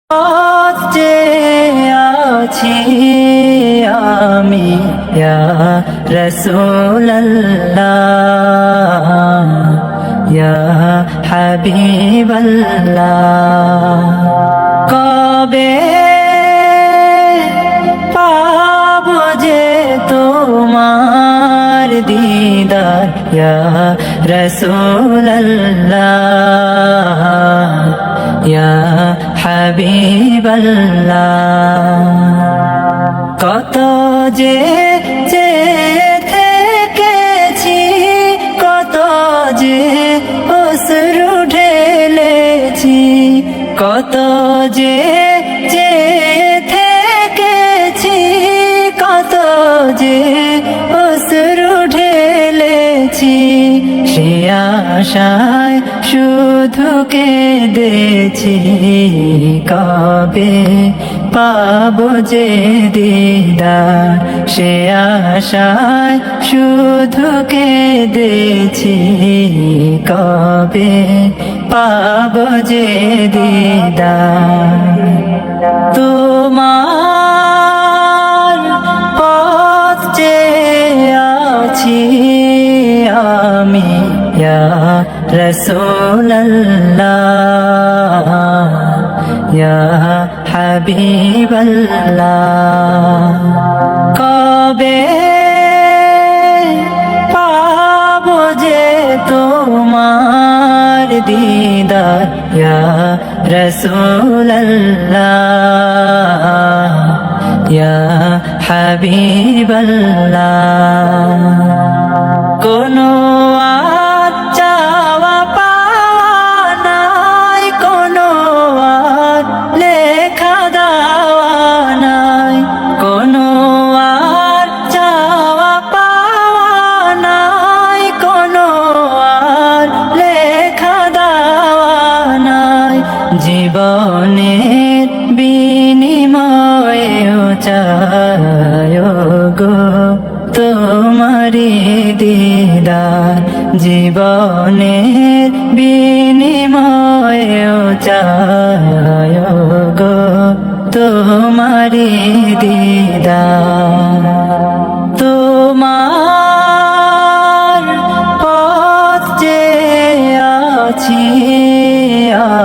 যে আছি আমি ইয়া রাসূলুল্লাহ ইয়া হাবিবাল্লাহ কবে পাবো যে তোমার দিদার ইয়া রাসূলুল্লাহ ইয়া হাবিবাল্লাহ কত যে থেকেছি কত যে অশ্রু ঢেলেছি কত যে থেকেছি কত যে অশ্রু ঢেলেছি সে আশায় শুধু কেঁদেছি কবে পাবো যে দিদার সে আশায় শুধু কেঁদেছি কবে পাবো যে দিদার তোমার পথ যে আছি আমি ইয়া রাসূলুল্লাহ ইয়া হাবিবাল্লাহ কবে পাবো যে তোমার দিদার ইয়া রাসূলুল্লাহ ইয়া হাবিবাল্লাহ কোনো আর চাওয়া পাওয়া নাই কোনো আর লেখা দেওয়া নাই কোনো আর চাওয়া পাওয়া নাই কোনো আর লেখা দেওয়া নাই জীবনের বিনিময়ে চায় গো তোমারি দিদার জীবনের বিনিময়ে চায় গো তোমারি দিদার তোমার পথ যে আছি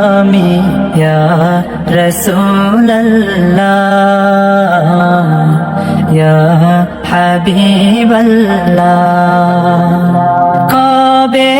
আমি ইয়া রাসূলুল্লাহ ইয়া হাবিবাল্লাহ কবে